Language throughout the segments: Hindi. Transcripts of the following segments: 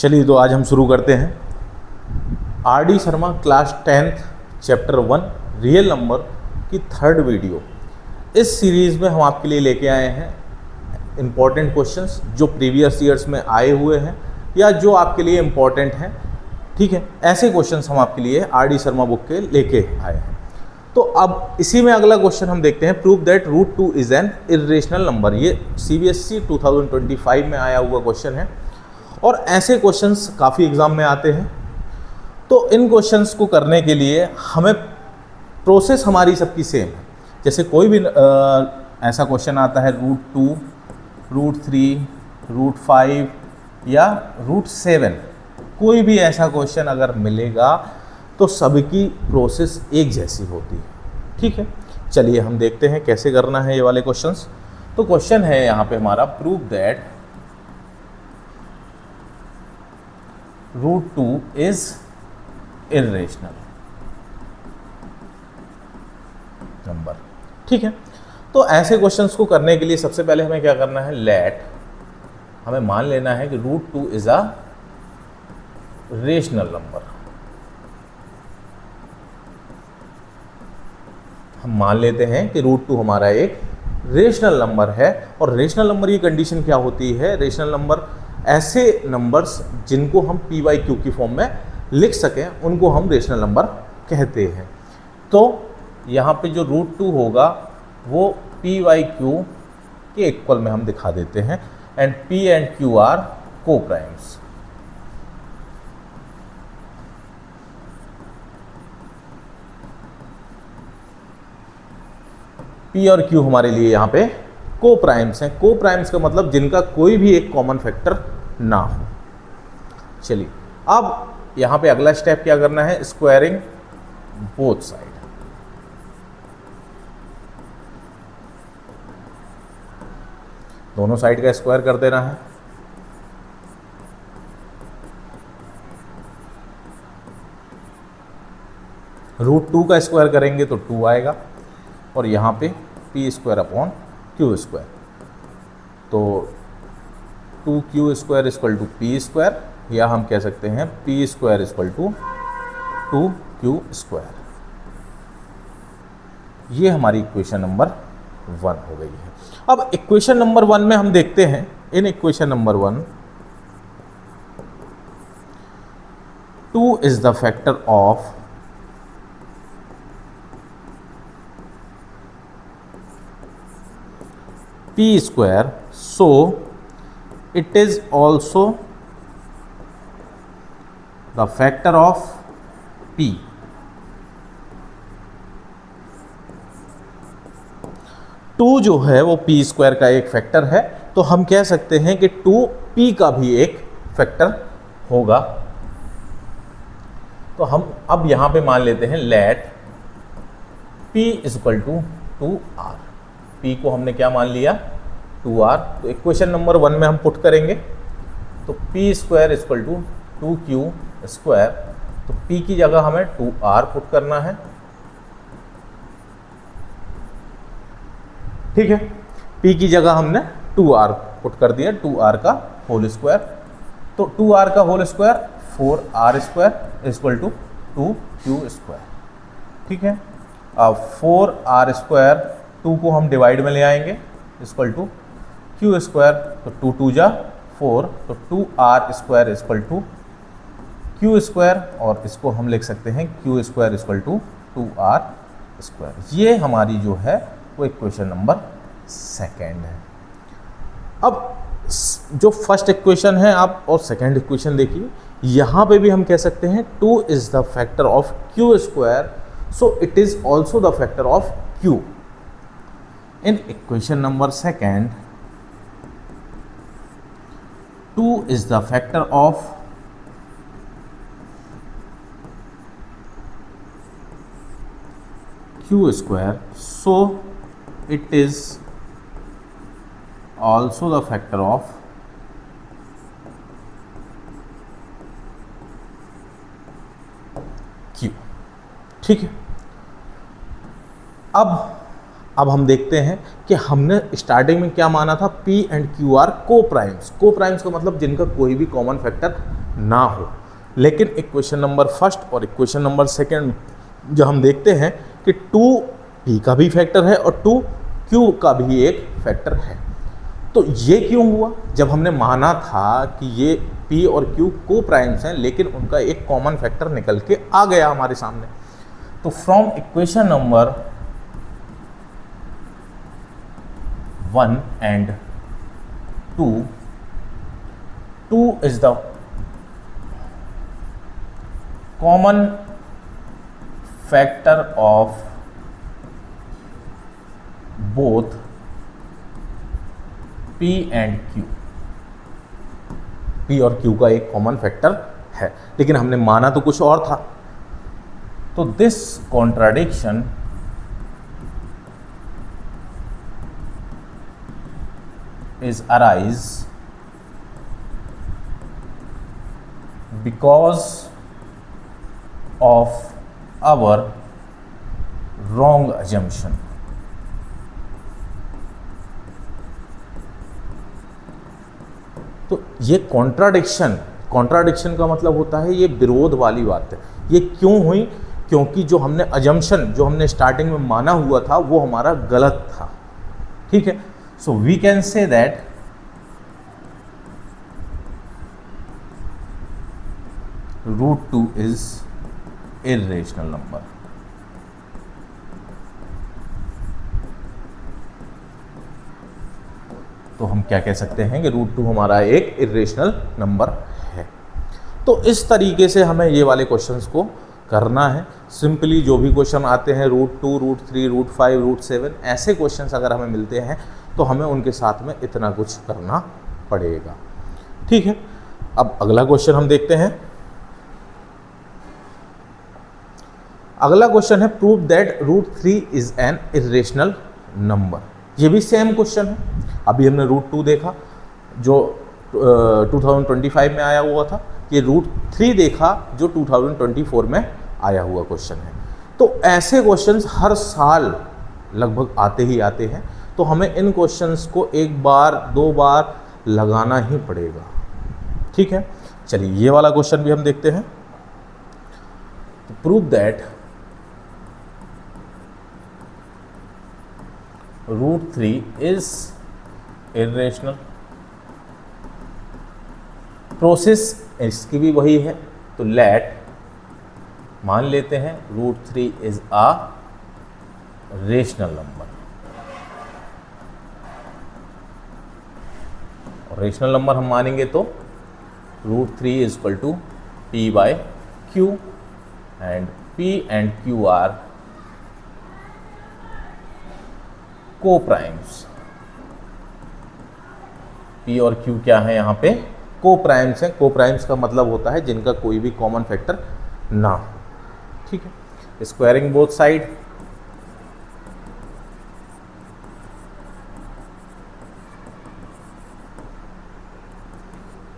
चलिए तो आज हम शुरू करते हैं R D Sharma class 10th chapter 1 real number की थर्ड वीडियो। इस सीरीज़ में हम आपके लिए लेके आए हैं इम्पॉर्टेंट क्वेश्चंस जो प्रीवियस ईयर्स में आए हुए हैं या जो आपके लिए इम्पॉर्टेंट हैं। ठीक है, ऐसे क्वेश्चंस हम आपके लिए आर डी शर्मा बुक के लेके आए हैं। तो अब इसी में अगला क्वेश्चन हम देखते हैं, prove that root 2 is an irrational number. ये CBSE 2025 में आया हुआ क्वेश्चन है और ऐसे क्वेश्चंस काफ़ी एग्ज़ाम में आते हैं। तो इन क्वेश्चंस को करने के लिए हमें प्रोसेस हमारी सबकी सेम है। जैसे कोई भी ऐसा क्वेश्चन आता है रूट 2, रूट 3, रूट 5 या रूट 7, कोई भी ऐसा क्वेश्चन अगर मिलेगा तो सबकी प्रोसेस एक जैसी होती है। ठीक है, चलिए हम देखते हैं कैसे करना है ये वाले क्वेश्चंस। तो क्वेश्चन है यहाँ पे हमारा, prove that root 2 is irrational number. ठीक है, तो ऐसे क्वेश्चंस को करने के लिए सबसे पहले हमें क्या करना है, लेट हमें मान लेना है कि root 2 is a rational number. हम मान लेते हैं कि रूट 2 हमारा एक रेशनल नंबर है। और रेशनल नंबर की कंडीशन क्या होती है, रेशनल नंबर ऐसे नंबर्स जिनको हम p/q की फॉर्म में लिख सकें उनको हम रेशनल नंबर कहते हैं। तो यहाँ पे जो रूट 2 होगा वो p/q के इक्वल में हम दिखा देते हैं and p and q are coprimes. P और Q हमारे लिए यहाँ पे को प्राइम्स हैं। को प्राइम्स का मतलब जिनका कोई भी एक कॉमन फैक्टर ना हो। चलिए अब यहाँ पे अगला स्टेप क्या करना है, स्क्वायरिंग बोथ साइड। दोनों साइड का स्क्वायर कर देना है। रूट 2 का स्क्वायर करेंगे तो 2 आएगा और यहाँ पे p² अपॉन q²। तो 2q² इक्वल टू p², या हम कह सकते हैं p² इक्वल टू 2q²। ये हमारी इक्वेशन नंबर 1 हो गई है। अब इक्वेशन नंबर 1 में हम देखते हैं, in equation number 1 2 is the factor of p², so it is also the factor of p। Two जो है वो p² का एक फैक्टर है, तो हम कह सकते हैं कि 2 p का भी एक फैक्टर होगा। तो हम अब यहां पे मान लेते हैं let p equal to 2r। p को हमने क्या मान लिया, 2r। तो इक्वेशन नंबर 1 में हम पुट करेंगे तो p² इक्वल टू 2q²। तो p की जगह हमें 2r पुट करना है। ठीक है, p की जगह हमने 2r पुट कर दिया, 2r का होल स्क्वायर। तो 2r का whole square 4r² equal to 2q²। ठीक है, अब 4r², 2 को हम डिवाइड में ले आएंगे इक्वल टू q²। तो 2 2 जा 4, तो 2r² इक्वल टू q², और इसको हम लिख सकते हैं q² इक्वल टू 2r²। ये हमारी जो है वो इक्वेशन नंबर 2 है। अब जो फर्स्ट इक्वेशन है आप और सेकेंड इक्वेशन देखिए, यहाँ पे भी हम कह सकते हैं 2 is the factor of q², so it is also the factor of q। In equation number 2, 2 is the factor of q², so it is also the factor of q। ठीक है, अब हम देखते हैं कि हमने स्टार्टिंग में क्या माना था, P एंड Q आर को प्राइम्स। को प्राइम्स का मतलब जिनका कोई भी कॉमन फैक्टर ना हो। लेकिन इक्वेशन नंबर फर्स्ट और इक्वेशन नंबर सेकंड जो हम देखते हैं कि 2 p का भी फैक्टर है और 2 q का भी एक फैक्टर है। तो ये क्यों हुआ? जब हमने माना था कि ये p और q को प्राइम्स हैं, लेकिन उनका एक कॉमन फैक्टर निकल के आ गया हमारे सामने। तो from equation number 1 and 2 is the common factor of both p and q। p और q का एक कॉमन फैक्टर है, लेकिन हमने माना तो कुछ और था। तो this contradiction is arise because of our wrong assumption। तो ये कॉन्ट्राडिक्शन का मतलब होता है ये विरोध वाली बात है। ये क्यों हुई? क्योंकि जो हमने अजम्पशन, जो हमने स्टार्टिंग में माना हुआ था, वो हमारा गलत था। ठीक है, so we can say that √2 is irrational number। तो हम क्या कह सकते हैं कि √2 हमारा एक इरेशनल नंबर है। तो इस तरीके से हमें ये वाले क्वेश्चंस को करना है। सिंपली जो भी क्वेश्चन आते हैं √2, √3, √5, √7 ऐसे क्वेश्चंस अगर हमें मिलते हैं तो हमें उनके साथ में इतना कुछ करना पड़ेगा। ठीक है, अब अगला क्वेश्चन हम देखते हैं। अगला क्वेश्चन है prove that √3 is an irrational number. ये भी सेम क्वेश्चन है। अभी हमने √2 देखा जो 2025 में आया हुआ था, ये √3 देखा जो 2024 में आया हुआ क्वेश्चन है। तो ऐसे क्वेश्चंस हर साल लगभग आते ही आते हैं, तो हमें इन क्वेश्चंस को एक बार 2 बार लगाना ही पड़ेगा। ठीक है, चलिए ये वाला क्वेश्चन भी हम देखते हैं। Prove that √3 is irrational. Process इसकी भी वही है, तो लेट मान लेते हैं √3 इज अ रेशनल नंबर। और रेशनल नंबर हम मानेंगे तो √3 is equal to p/q and p and q are coprimes. p और q क्या है यहाँ पे? को प्राइम्स है। को प्राइम्स का मतलब होता है जिनका कोई भी कॉमन फैक्टर ना हो। ठीक है, स्क्वायरिंग बोथ साइड,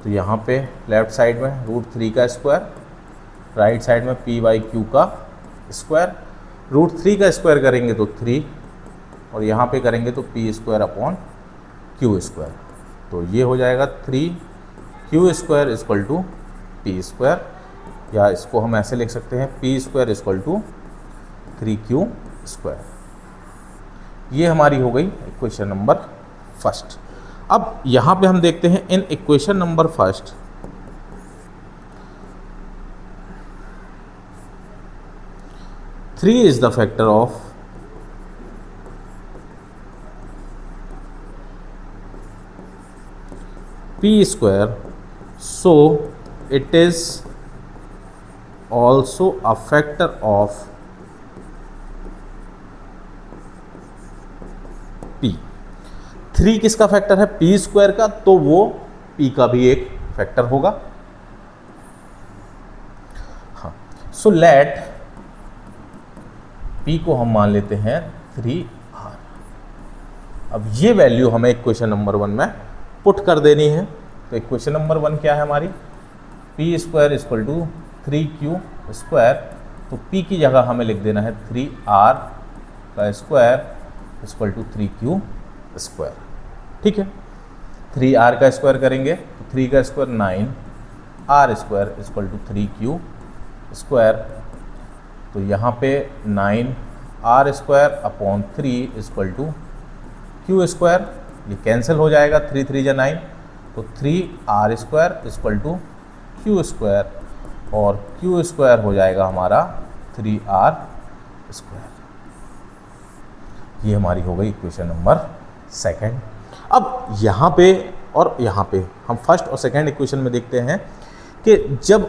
तो यहाँ पे लेफ्ट साइड में √3 का स्क्वायर, राइट साइड में p/q का स्क्वायर। √3 का स्क्वायर करेंगे तो 3 और यहाँ पे करेंगे तो p²/q²। तो ये हो जाएगा 3q² = p², या इसको हम ऐसे लिख सकते हैं p² = 3q²। ये हमारी हो गई इक्वेशन नंबर फर्स्ट। अब यहाँ पे हम देखते हैं in equation number first three is the factor of p², so it is also a factor of p। 3 किसका फैक्टर है? p² का, तो वो p का भी एक फैक्टर होगा। हाँ, सो लेट p को हम मान लेते हैं 3r। अब ये वैल्यू हमें इक्वेशन नंबर 1 में पुट कर देनी है। तो इक्वेशन नंबर 1 क्या है हमारी? p² = 3q²। तो p की जगह हमें लिख देना है 3r² = 3q²। ठीक है, 3r का स्क्वायर करेंगे तो 3 का square 9, R square equal to 3Q square. तो यहाँ पे 9R square upon 3 equal to Q square, ये कैंसिल हो जाएगा, 3 3 जा 9, तो 3R square equal to Q square, और Q स्क्वायर हो जाएगा हमारा 3R स्क्वायर। ये हमारी हो गई इक्वेशन नंबर सेकंड। अब यहाँ पे और यहाँ पे हम फर्स्ट और सेकंड इक्वेशन में देखते हैं कि जब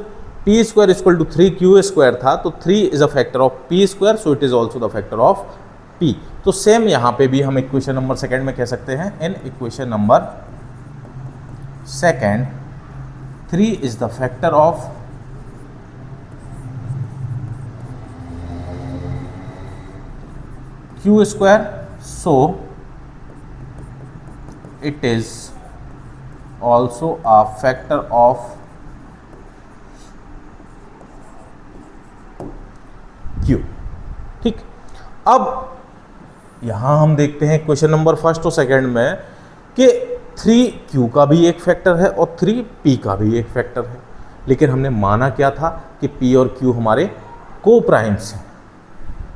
P square equal to 3Q square था तो 3 is a factor of P square, so it is also the factor of P. तो सेम यहाँ पे भी हम इक्वेशन नंबर सेकंड में कह सकते हैं, in equation number second 3 is the factor of Q square, so it is also a factor of Q। ठीक, अब यहां हम देखते हैं क्वेश्चन नंबर फर्स्ट और सेकंड में कि 3Q का भी एक फैक्टर है और 3P का भी एक फैक्टर है, लेकिन हमने माना क्या था कि P और Q हमारे को प्राइम्स हैं।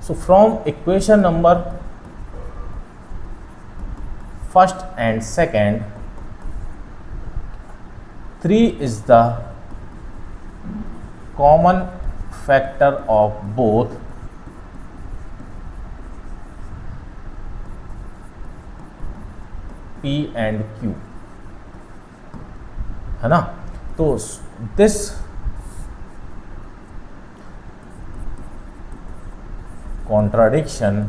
So from equation number first and second, 3 is the common factor of both P and Q, है ना। तो this contradiction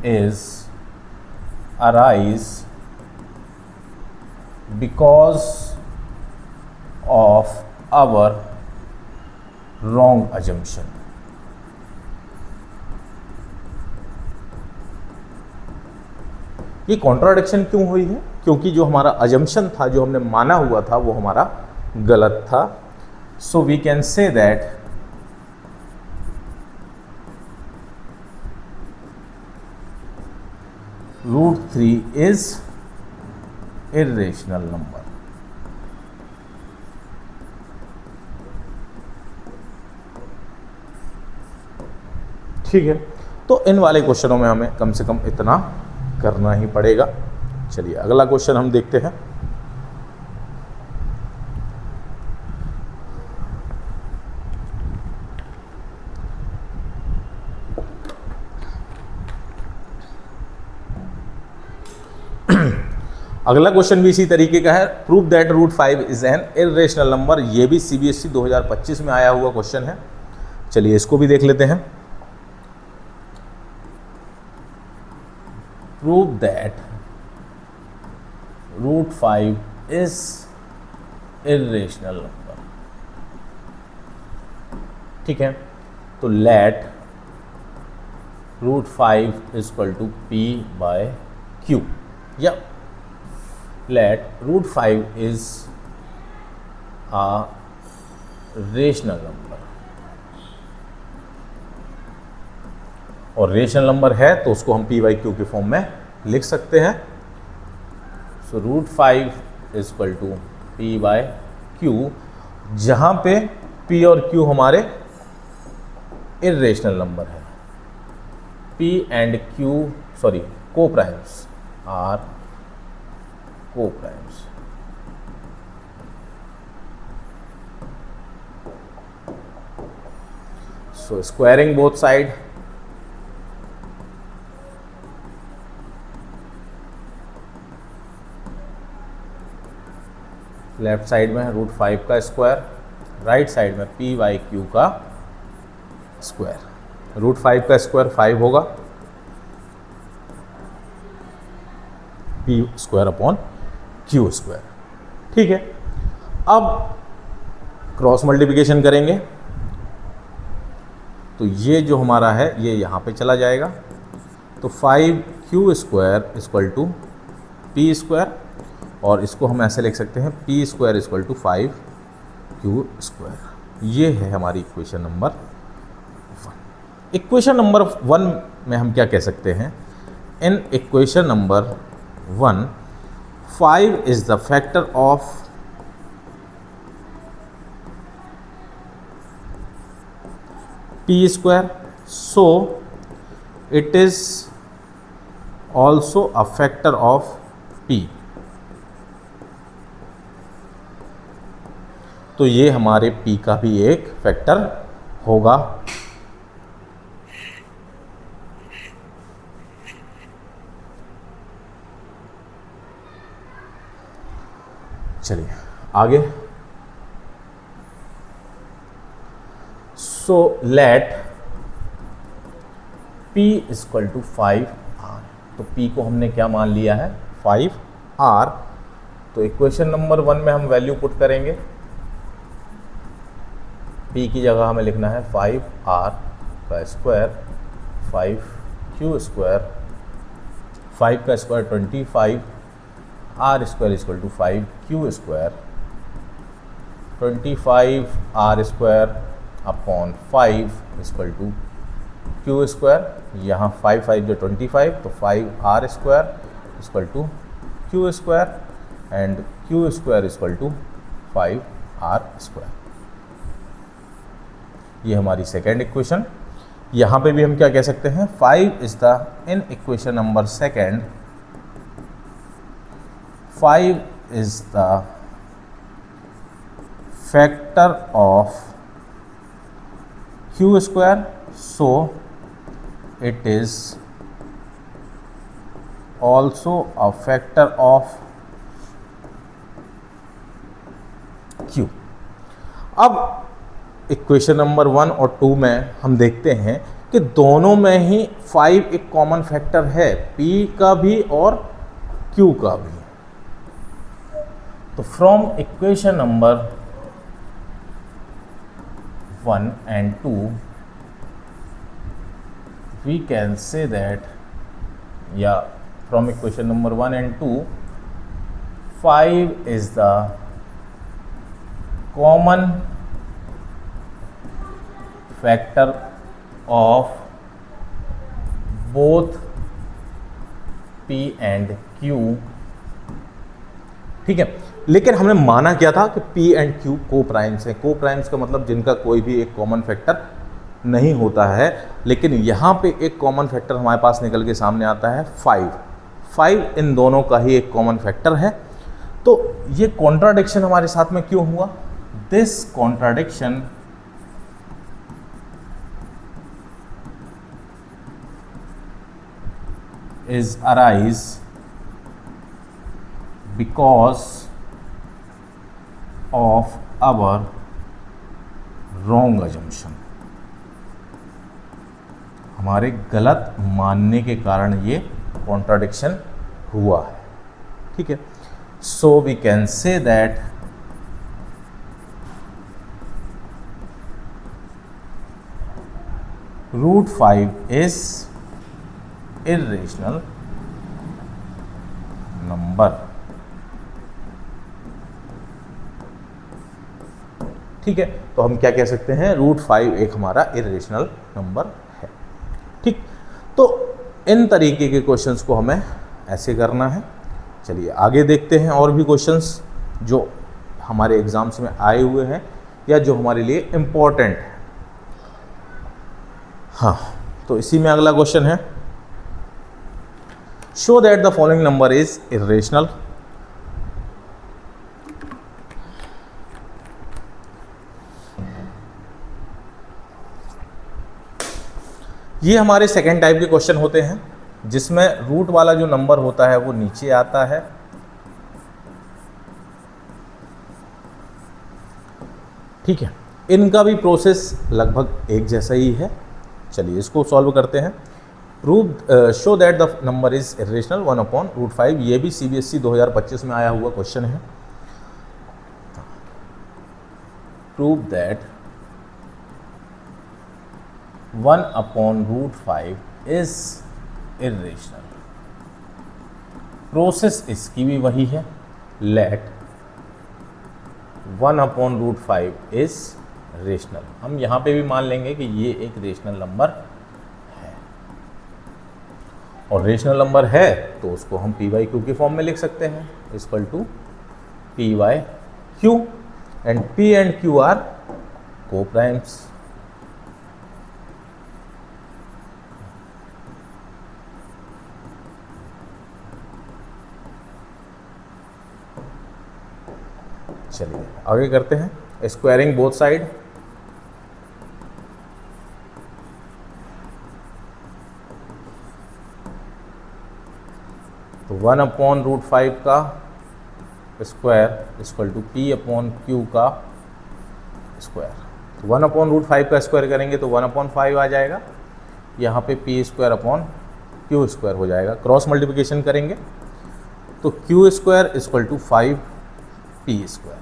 is arise because of our wrong assumption। ये कॉन्ट्राडिक्शन क्यों हुई है? क्योंकि जो हमारा अजम्पशन था, जो हमने माना हुआ था, वो हमारा गलत था। So we can say that √3 is irrational number। ठीक है, तो इन वाले क्वेश्चनों में हमें कम से कम इतना करना ही पड़ेगा। चलिए अगला क्वेश्चन हम देखते हैं। अगला क्वेश्चन भी इसी तरीके का है, prove that √5 is an irrational number. ये भी CBSE 2025 में आया हुआ क्वेश्चन है। चलिए इसको भी देख लेते हैं। Prove that √5 is irrational number. ठीक है, तो लेट √5 इक्वल टू P/Q, या let √5 is a rational number। और रेशनल नंबर है तो उसको हम P/Q के फॉर्म में लिख सकते हैं। सो √5 इक्वल टू P/Q, जहाँ पे P और Q हमारे इर्रेशनल नंबर है। P and Q sorry coprimes are coprimes. So squaring both side, left side में √5 का स्क्वायर, राइट साइड में P/Q का स्क्वायर। √5 का स्क्वायर 5 होगा, P square upon Q square. ठीक है, अब क्रॉस मल्टीप्लिकेशन करेंगे तो ये जो हमारा है ये यहाँ पे चला जाएगा, तो 5Q square equal to P square, और इसको हम ऐसे लिख सकते हैं P square equal to 5Q square. ये है हमारी इक्वेशन नंबर 1। इक्वेशन नंबर 1 में हम क्या कह सकते हैं, in equation number 1 5 is the factor of p square, so it is also a factor of p. तो ये हमारे p का भी एक फैक्टर होगा। चलिए आगे। So let p equal to 5r, तो p को हमने क्या मान लिया है 5r। तो इक्वेशन नंबर 1 में हम वैल्यू पुट करेंगे, p की जगह हमें लिखना है 5r का स्क्वायर 5q स्क्वायर, 5 का square 25, r square equal to 5q square, 25r square upon 5 equal to q square. यहाँ 5 5 जो 25, तो 5r square equal to q square and q square equal to 5r square. ये हमारी सेकेंड इक्वेशन। यहाँ पे भी हम क्या कह सकते हैं, 5 is the in equation number second, 5 is the factor of q square, so it is also a factor of q। अब इक्वेशन नंबर 1 और 2 में हम देखते हैं कि दोनों में ही 5 एक कॉमन फैक्टर है, p का भी और q का भी। तो from equation number 1 and 2 we can say that, या from equation number 1 and 2 5 is the common factor of both p and q। ठीक है, लेकिन हमने माना क्या था कि p एंड q को प्राइम्स हैं। को प्राइम्स का मतलब जिनका कोई भी एक कॉमन फैक्टर नहीं होता है, लेकिन यहाँ पे एक कॉमन फैक्टर हमारे पास निकल के सामने आता है 5 इन दोनों का ही एक कॉमन फैक्टर है। तो ये कॉन्ट्राडिक्शन हमारे साथ में क्यों हुआ? This contradiction is arise because of our wrong assumption, हमारे गलत मानने के कारण ये कॉन्ट्राडिक्शन हुआ है। ठीक है, so we can say that √5 is irrational number. ठीक है, तो हम क्या कह सकते हैं, √5 एक हमारा इरेशनल नंबर है। ठीक, तो इन तरीके के क्वेश्चंस को हमें ऐसे करना है। चलिए आगे देखते हैं और भी क्वेश्चंस जो हमारे एग्जाम्स में आए हुए हैं या जो हमारे लिए इम्पोर्टेंट है। हाँ, तो इसी में अगला क्वेश्चन है, show that the following number is irrational. ये हमारे सेकेंड टाइप के क्वेश्चन होते हैं जिसमें रूट वाला जो नंबर होता है वो नीचे आता है। ठीक है, इनका भी प्रोसेस लगभग एक जैसा ही है। चलिए इसको सॉल्व करते हैं। Show that the number is irrational 1/√5। ये भी CBSE 2025 में आया हुआ क्वेश्चन है। Prove that 1/√5 is irrational. Process इसकी भी वही है। Let 1/√5 is rational. हम यहाँ पे भी मान लेंगे कि ये एक रेशनल नंबर है। और रेशनल नंबर है तो उसको हम पी बाई क्यू के फॉर्म में लिख सकते हैं, equal to P by Q, and P and Q are coprimes. चलिए आगे करते हैं, स्क्वायरिंग बोथ साइड। तो 1/√5 का square equal to P upon Q का स्क्वायर। तो 1/√5 का स्क्वायर करेंगे तो 1/5 आ जाएगा, यहाँ पे P square upon Q square हो जाएगा। क्रॉस मल्टीप्लिकेशन करेंगे तो Q square equal to 5 P square.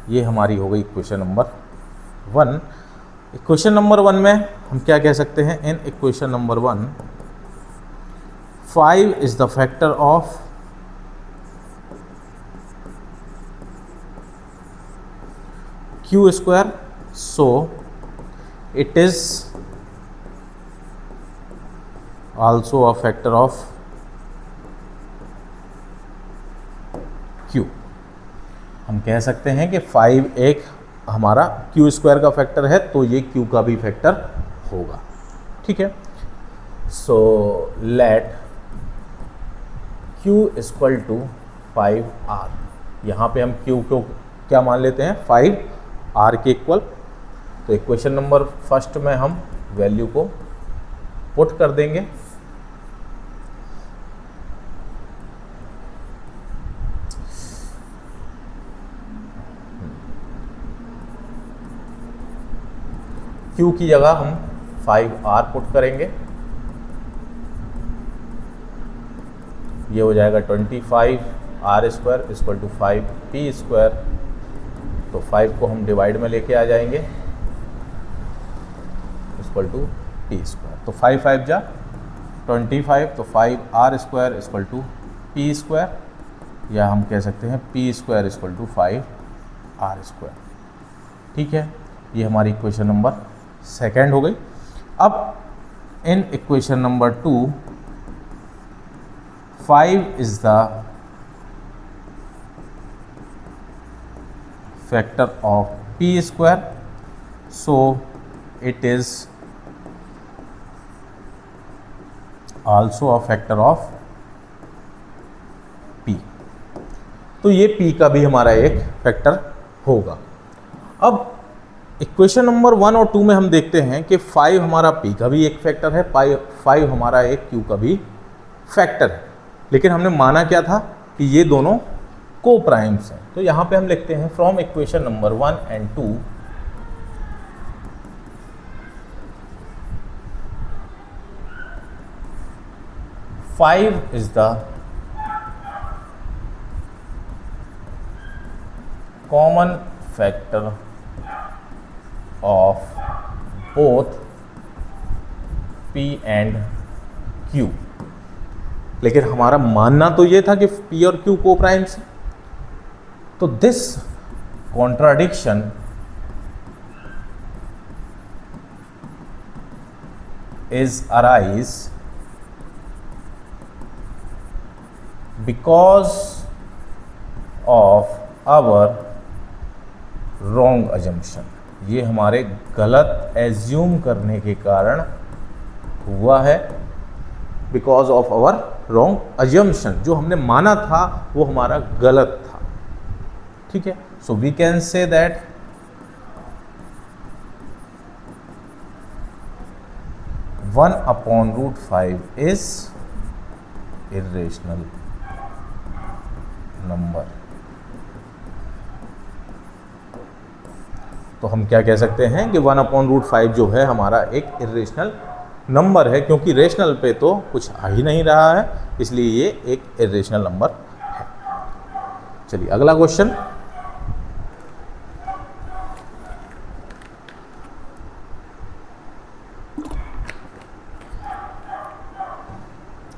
ये हमारी हो गई इक्वेशन नंबर 1। इक्वेशन नंबर 1 में हम क्या कह सकते हैं, in equation number 1 5 is the factor of Q square, so it is also a factor of Q. हम कह सकते हैं कि 5 एक हमारा क्यू स्क्वायर का फैक्टर है तो ये क्यू का भी फैक्टर होगा, ठीक है। So let Q equal to 5r, यहाँ पे हम क्यू को क्या मान लेते हैं, 5r के इक्वल। तो इक्वेशन नंबर फर्स्ट में हम वैल्यू को पुट कर देंगे। Q की जगह हम 5r पुट करेंगे, ये हो जाएगा 25r square equal to 5p square. तो 5 को हम डिवाइड में लेके आ जाएंगे, इक्वल टू p स्क्वायर। तो 5 5 जा 25, तो 5r square equal to p square, या हम कह सकते हैं p square equal to 5r square, ठीक है। ये हमारी इक्वेशन नंबर सेकेंड हो गई। अब इन equation number 2 5 is the factor of p square, so it is also a factor of p। तो ये p का भी हमारा एक फैक्टर होगा। अब इक्वेशन नंबर 1 और 2 में हम देखते हैं कि 5 हमारा p का भी एक फैक्टर है, 5 हमारा एक q का भी फैक्टर है, लेकिन हमने माना क्या था कि ये दोनों को प्राइम्स हैं। तो यहाँ पे हम लिखते हैं from equation number 1 and 2 5 is the common factor of both p and q। लेकिन हमारा मानना तो ये था कि p और q को प्राइम्स हैं। तो this contradiction is arise because of our wrong assumption. ये हमारे गलत एज्यूम करने के कारण हुआ है, because of our wrong assumption. जो हमने माना था वो हमारा गलत था, ठीक है। So we can say that one upon root 5 is irrational number. तो हम क्या कह सकते हैं कि 1/√5 जो है हमारा एक इर्रेशनल नंबर है, क्योंकि रेशनल पे तो कुछ आ ही नहीं रहा है, इसलिए ये एक इर्रेशनल नंबर है। चलिए अगला क्वेश्चन।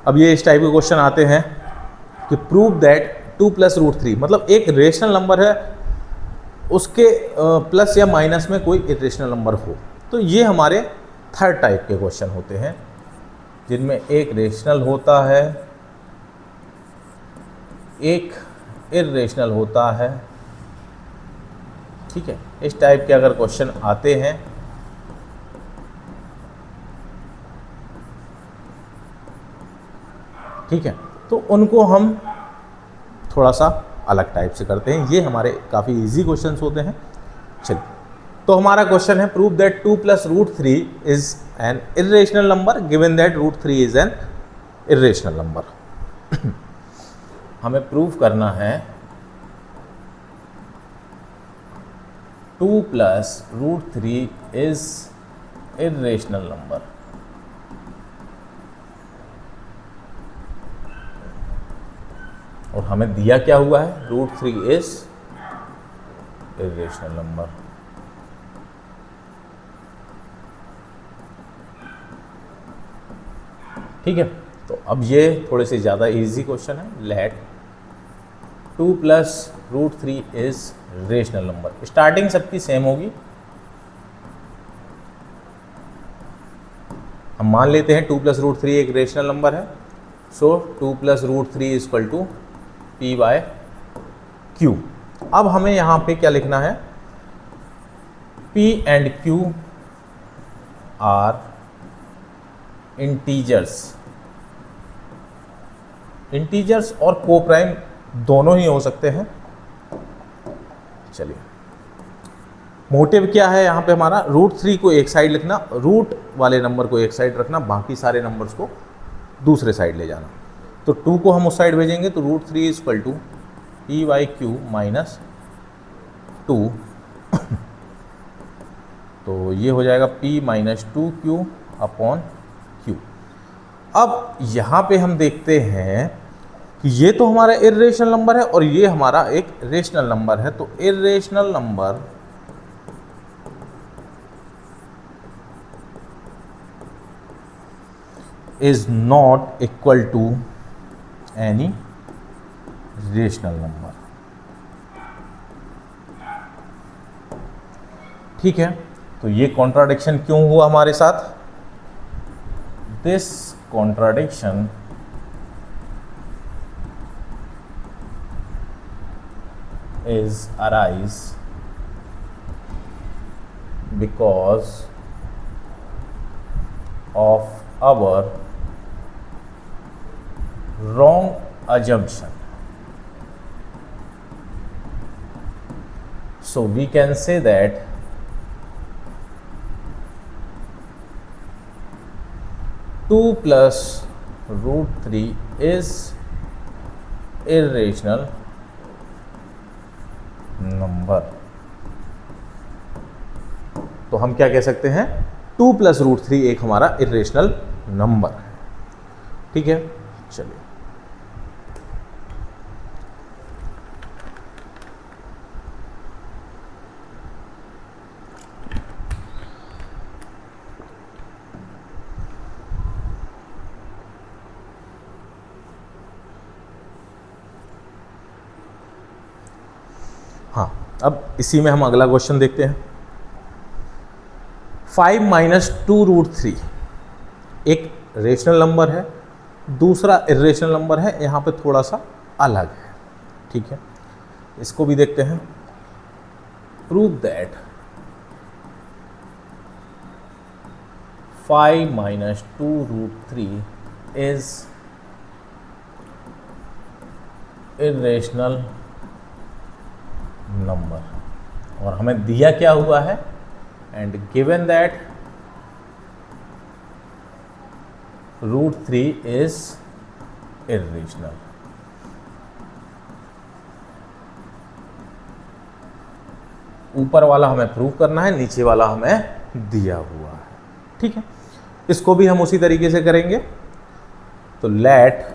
अब ये इस टाइप के क्वेश्चन आते हैं कि प्रूव दैट 2 + √3, मतलब एक रेशनल नंबर है उसके प्लस या माइनस में कोई इरेशनल नंबर हो। तो ये हमारे थर्ड टाइप के क्वेश्चन होते हैं। जिनमें एक रेशनल होता है, एक इर्रेशनल होता है। ठीक है, इस टाइप के अगर क्वेश्चन आते हैं ठीक है, तो उनको हम थोड़ा सा अलग टाइप से करते हैं। ये हमारे काफ़ी इजी क्वेश्चंस होते हैं। चलिए, तो हमारा क्वेश्चन है prove that 2 + √3 is an irrational number given that √3 is an irrational number. हमें प्रूव करना है 2 + √3 इज इर्रेशनल नंबर। और हमें दिया क्या हुआ है, √3 इज इर्रेशनल नंबर। ठीक है, तो अब ये थोड़े से ज़्यादा इजी क्वेश्चन है। Let 2 + √3 is rational number. Starting सबकी सेम होगी। हम मान लेते हैं 2 + √3 एक रेशनल नंबर है। सो 2 + √3 = P/Q। अब हमें यहाँ पे क्या लिखना है, P and Q are integers और कोप्राइम दोनों ही हो सकते हैं। चलिए, मोटिव क्या है यहाँ पे हमारा, √3 को एक साइड लिखना, रूट वाले नंबर को एक साइड रखना, बाकी सारे नंबर्स को दूसरे साइड ले जाना। तो 2 को हम उस साइड भेजेंगे, तो √3 = P/Q - 2। तो ये हो जाएगा P - 2Q/Q। अब यहाँ पे हम देखते हैं कि ये तो हमारा इर्रेशनल नंबर है और ये हमारा एक रेशनल नंबर है। तो irrational number is not equal to any rational number. ठीक है, तो ये कॉन्ट्राडिक्शन क्यों हुआ हमारे साथ, this contradiction is arise because of our wrong assumption. So we can say that 2 + √3 is irrational number. तो हम क्या कह सकते हैं, 2 + √3 एक हमारा इर्रेशनल नंबर है। ठीक है, चलिए, हाँ, अब इसी में हम अगला क्वेश्चन देखते हैं। 5 - 2√3 एक रेशनल नंबर है, दूसरा इर्रेशनल नंबर है, यहाँ पे थोड़ा सा अलग है। ठीक है, इसको भी देखते हैं। Prove that 5 - 2√3 is irrational number. और हमें दिया क्या हुआ है, and given that √3 is irrational. ऊपर वाला हमें प्रूव करना है, नीचे वाला हमें दिया हुआ है। ठीक है, इसको भी हम उसी तरीके से करेंगे। तो let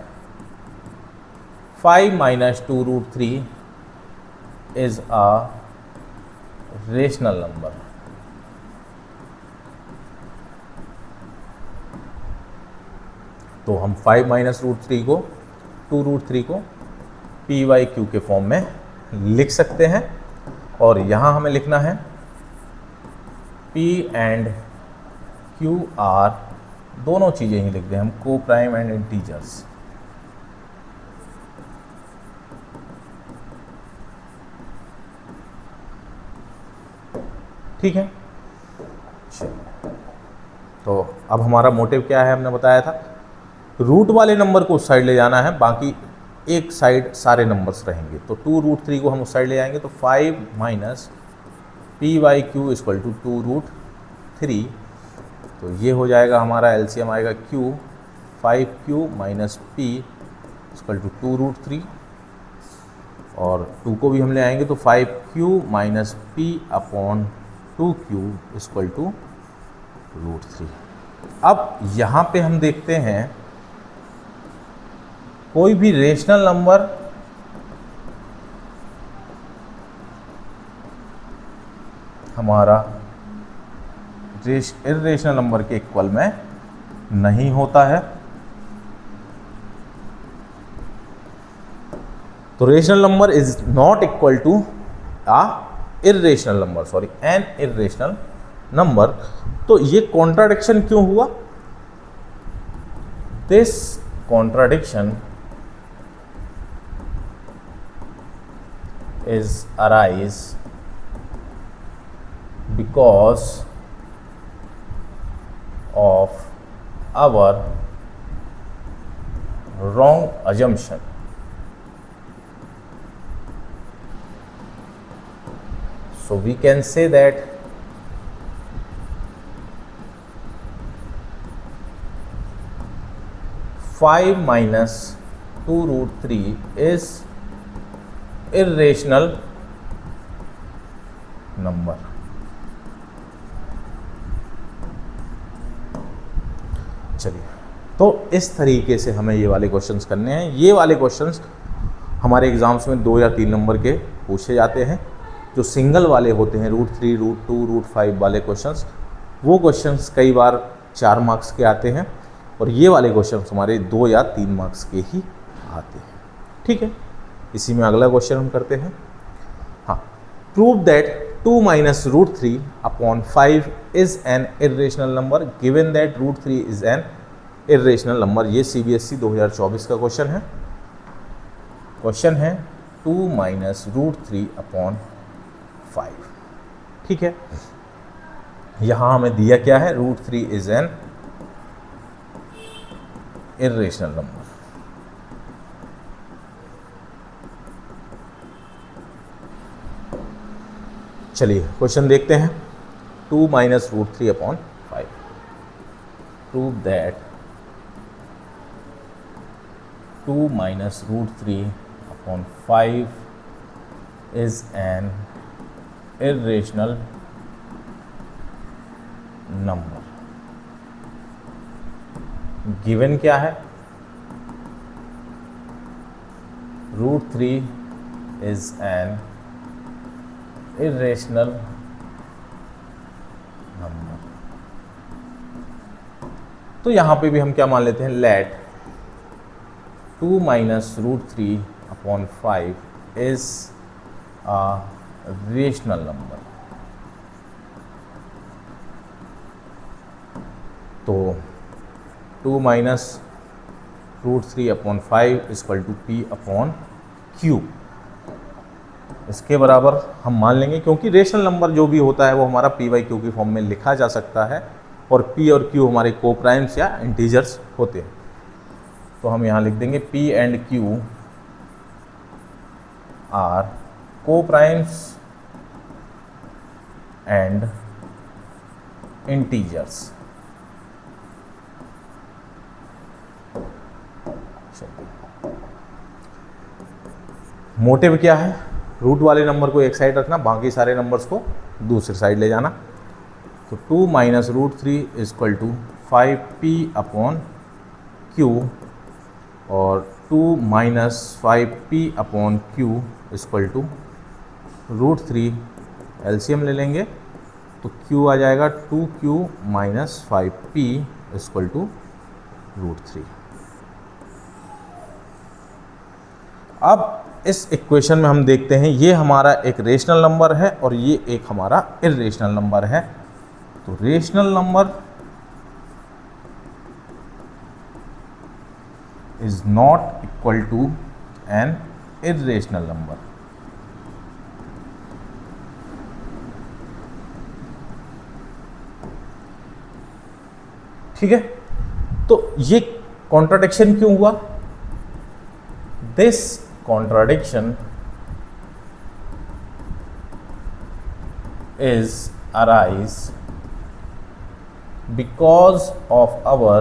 5 - 2√3 is a rational number। तो हम 5 - √3 को 2√3 को P/Q के फॉर्म में लिख सकते हैं। और यहाँ हमें लिखना है P एंड Q आर दोनों चीज़ें ही लिख दें हम, को प्राइम एंड इंटीजर्स। ठीक है, चलिए। तो अब हमारा मोटिव क्या है, हमने बताया था रूट वाले नंबर को उस साइड ले जाना है, बाकी एक साइड सारे नंबर्स रहेंगे। तो 2√3 को हम उस साइड ले जाएंगे, तो 5 माइनस p/q इक्वल टू 2√3। तो ये हो जाएगा हमारा एलसीएम आएगा q, 5q minus p equal to 2√3, और 2 को भी हम ले आएंगे तो 5q minus p upon 2q equal to √3। अब यहाँ पे हम देखते हैं कोई भी रेशनल नंबर हमारा इर्रेशनल नंबर के इक्वल में नहीं होता है। तो rational number is not equal to irrational number, sorry an irrational number. तो ये कॉन्ट्राडिक्शन क्यों हुआ? This contradiction is arise because of our wrong assumption. So we can say that five minus 2√3 is irrational number. चलिए, तो इस तरीके से हमें ये वाले क्वेश्चंस करने हैं। ये वाले क्वेश्चंस हमारे एग्जाम्स में 2 या 3 नंबर के पूछे जाते हैं। जो सिंगल वाले होते हैं √3, √2, √5 वाले क्वेश्चंस, वो क्वेश्चंस कई बार 4 मार्क्स के आते हैं, और ये वाले क्वेश्चंस हमारे 2 या 3 मार्क्स के ही आते हैं। ठीक है, इसी में अगला क्वेश्चन हम करते हैं। हाँ, prove that 2 minus √3 upon 5 is an irrational number given that √3 is an irrational number. ये CBSE 2024 का क्वेश्चन है। क्वेश्चन है 2 माइनस √3 अपॉन 5। ठीक है, यहाँ हमें दिया क्या है, √3 इज एन इर्रेशनल नंबर। चलिए क्वेश्चन देखते हैं। 2 minus √3 upon 5, prove that 2 minus √3 upon 5 is an irrational number. Given क्या है, √3 इज एन इर्रेशनल नंबर। तो यहां पे भी हम क्या मान लेते हैं, let 2 minus √3 upon 5 is a rational number. तो 2 minus √3 upon 5 equal to p upon q, इसके बराबर हम मान लेंगे, क्योंकि रेशनल नंबर जो भी होता है वो हमारा p/q की फॉर्म में लिखा जा सकता है, और p और q हमारे को प्राइम्स या इंटीजर्स होते हैं। तो हम यहाँ लिख देंगे p एंड q आर को प्राइम्स एंड इंटीजर्स। मोटिव क्या है, रूट वाले नंबर को एक साइड रखना, बाकी सारे नंबर्स को दूसरी साइड ले जाना। तो 2 minus √3 equal to 5p upon q, और 2 minus 5p upon q equal to √3। LCM ले लेंगे तो q आ जाएगा 2q minus 5p equal to √3। अब इस इक्वेशन में हम देखते हैं, ये हमारा एक रेशनल नंबर है और ये एक हमारा इर्रेशनल नंबर है। तो rational number is not equal to an irrational number। ठीक है, तो ये कॉन्ट्राडिक्शन क्यों हुआ? This contradiction is arise because of our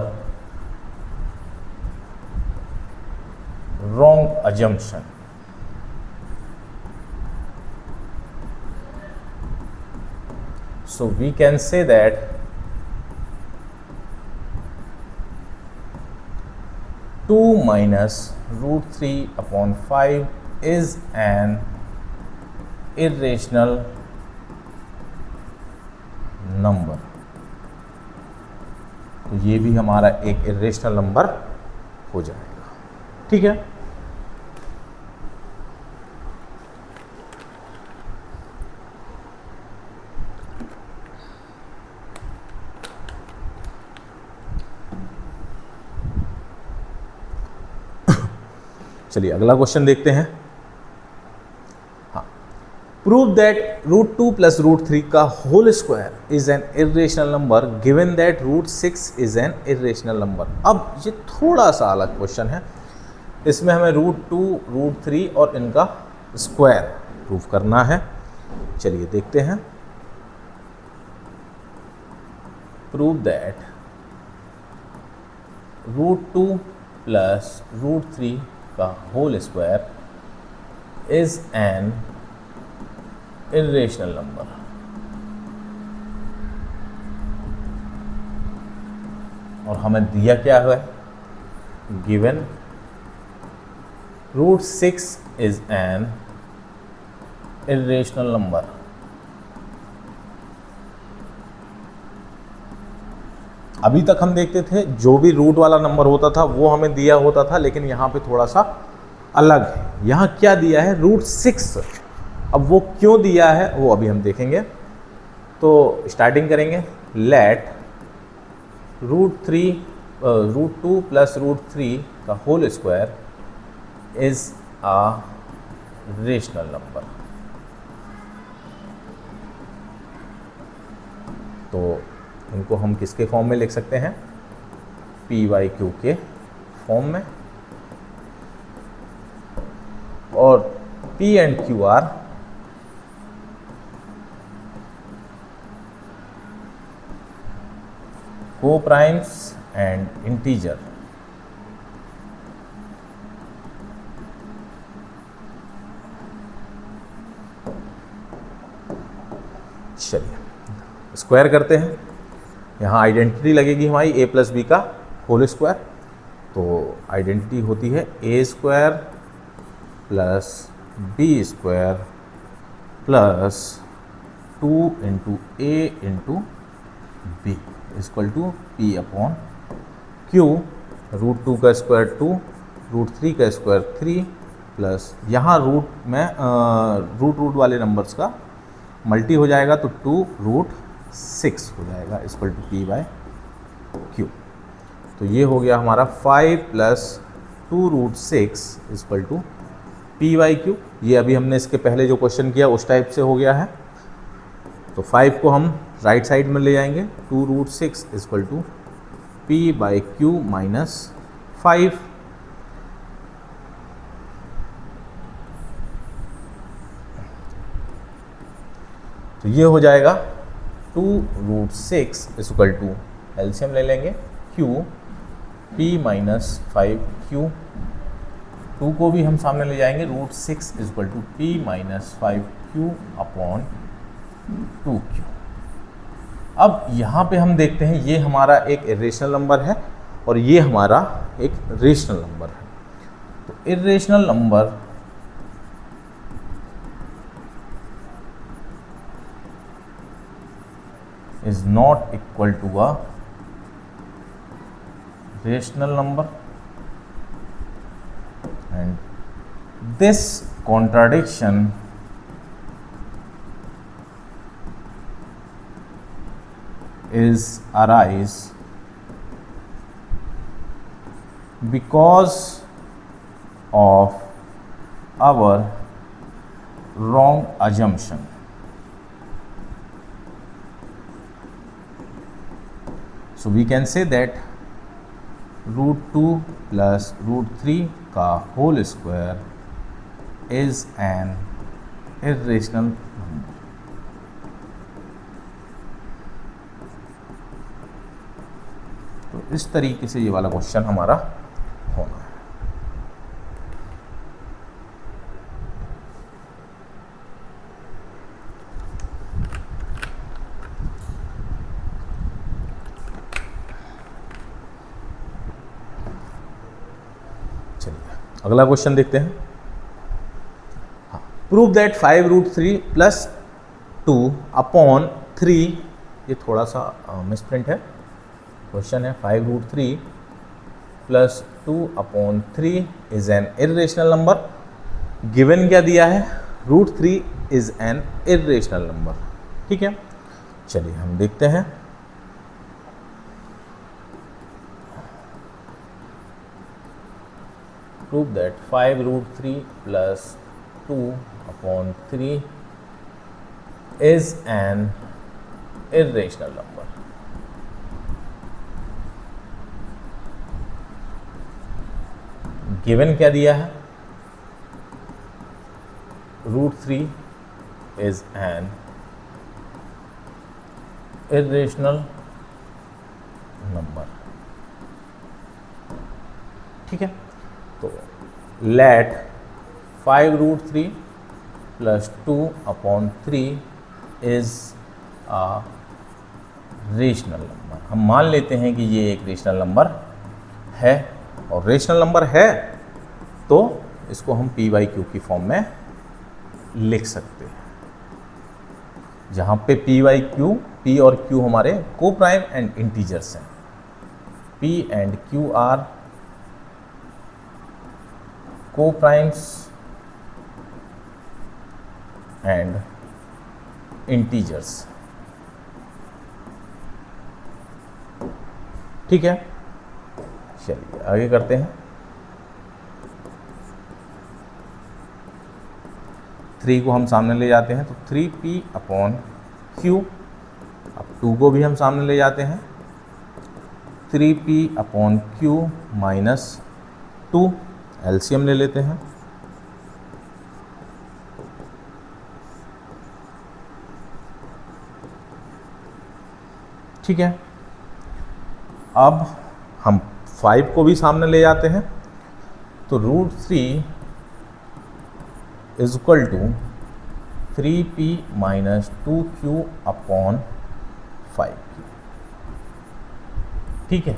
wrong assumption। So we can say that two minus root 3 upon 5 is an irrational number. तो ये भी हमारा एक इरेशनल नंबर हो जाएगा। ठीक है, चलिए अगला क्वेश्चन देखते हैं। Prove that root 2 plus root 3 का whole square is an irrational number given that root 6 is an irrational number. अब ये थोड़ा सा अलग क्वेश्चन है, इसमें हमें रूट 2 रूट 3 और इनका स्क्वायर प्रूव करना है। चलिए देखते हैं। Prove that root 2 plus root 3 का whole square is an irrational number. और हमें दिया क्या है? Given root 6 is an irrational number. अभी तक हम देखते थे जो भी रूट वाला नंबर होता था वो हमें दिया होता था, लेकिन यहाँ पे थोड़ा सा अलग है। यहाँ क्या दिया है? रूट 6। अब वो क्यों दिया है वो अभी हम देखेंगे। तो स्टार्टिंग करेंगे। लेट रूट 2 प्लस रूट 3 का whole square is a rational number. तो इनको हम किसके फॉर्म में लिख सकते हैं? PYQ के फॉर्म में। और P and Q are co-primes and integer। चलिए स्क्वायर करते हैं। यहाँ आइडेंटिटी लगेगी हमारी a प्लस बी का होल स्क्वायर। तो आइडेंटिटी होती है a square plus B square plus 2 into a into B equal to P upon Q। Root 2 का स्क्वायर 2, रूट 3 का स्क्वायर 3 प्लस यहाँ रूट में रूट वाले नंबर्स का मल्टी हो जाएगा तो 2 रूट 6 हो जाएगा equal to P by Q। तो ये हो गया हमारा 5 plus 2 root 6 equal to P by Q। ये अभी हमने इसके पहले जो क्वेश्चन किया उस टाइप से हो गया है। तो 5 को हम राइट साइड में ले जाएंगे। 2 root 6 equal to P by Q minus 5। तो ये हो जाएगा 2 रूट 6 इक्वल टू एलसीएम ले लेंगे Q P माइनस 5Q। 2 को भी हम सामने ले जाएंगे। Root 6 equal to P minus 5Q upon 2Q। अब यहाँ पे हम देखते हैं ये हमारा एक इरेशनल नंबर है और ये हमारा एक रेशनल नंबर है। तो irrational number is not equal to a rational number, and this contradiction is arise because of our wrong assumption. So we can say that root 2 plus root 3 का whole square is an irrational number. तो इस तरीके से ये वाला क्वेश्चन हमारा होना है। अगला क्वेश्चन देखते हैं। हाँ, prove that 5 root 3 plus 2 upon 3, ये थोड़ा सा मिसप्रिंट है, क्वेश्चन है 5 root 3 plus 2 upon 3 is an irrational number. Given क्या दिया है, root 3 is an irrational number. ठीक है, चलिए हम देखते हैं। Prove that 5 root 3 plus 2 upon 3 is an irrational number. Given क्या दिया है, root 3 is an irrational number. ठीक है, तो let 5 root 3 plus 2 upon 3 is a rational number. हम मान लेते हैं कि ये एक रेशनल नंबर है, और रेशनल नंबर है तो इसको हम पी बाई क्यू की फॉर्म में लिख सकते हैं, जहाँ पे पी बाई क्यू, पी और क्यू हमारे को प्राइम एंड इंटीजर्स हैं। P and Q are co-primes and integers। ठीक है, चलिए आगे करते हैं। 3 को हम सामने ले जाते हैं तो 3p अपॉन q। अब 2 को भी हम सामने ले जाते हैं, 3p upon q minus 2। LCM ले लेते हैं। ठीक है, अब हम 5 को भी सामने ले जाते हैं तो root 3 is equal to 3p minus 2q upon 5q। ठीक है,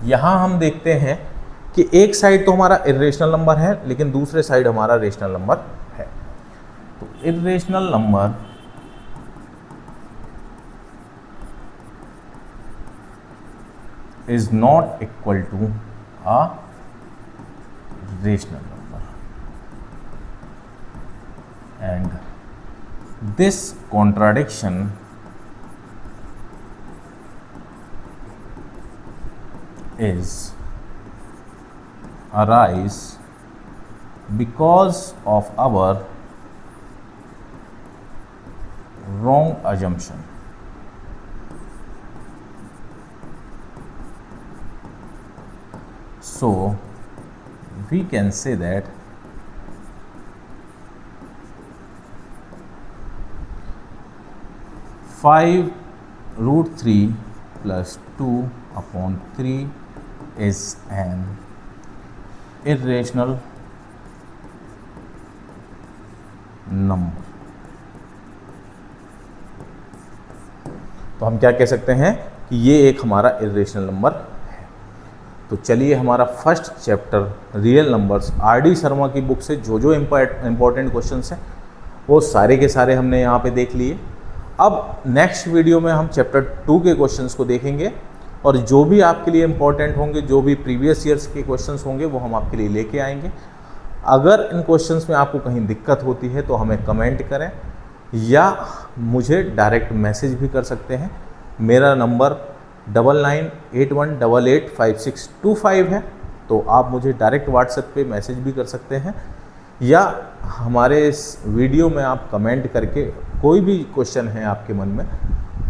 यहाँ हम देखते हैं कि एक साइड तो हमारा इर्रेशनल नंबर है, लेकिन दूसरे साइड हमारा रेशनल नंबर है। तो irrational number is not equal to a rational number, and this contradiction is arise because of our wrong assumption. So we can say that five root 3 plus 2 upon 3 is an irrational number। तो हम क्या कह सकते हैं कि ये एक हमारा इर्रेशनल नंबर है। तो चलिए हमारा first chapter real numbers RD. Sharma की बुक से जो इम्पोर्टेंट क्वेश्चंस हैं वो सारे के सारे हमने यहाँ पे देख लिए। अब नेक्स्ट वीडियो में हम चैप्टर 2 के क्वेश्चंस को देखेंगे, और जो भी आपके लिए इम्पोर्टेंट होंगे, जो भी प्रीवियस ईयर्स के क्वेश्चंस होंगे वो हम आपके लिए लेके आएंगे। अगर इन क्वेश्चंस में आपको कहीं दिक्कत होती है तो हमें कमेंट करें या मुझे डायरेक्ट मैसेज भी कर सकते हैं। मेरा नंबर 9981885625 है, तो आप मुझे डायरेक्ट व्हाट्सएप पे मैसेज भी कर सकते हैं, या हमारे इस वीडियो में आप कमेंट करके कोई भी क्वेश्चन है आपके मन में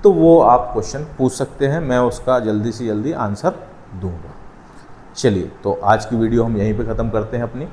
तो वो आप क्वेश्चन पूछ सकते हैं, मैं उसका जल्दी से जल्दी आंसर दूंगा। चलिए, तो आज की वीडियो हम यहीं पे ख़त्म करते हैं अपनी।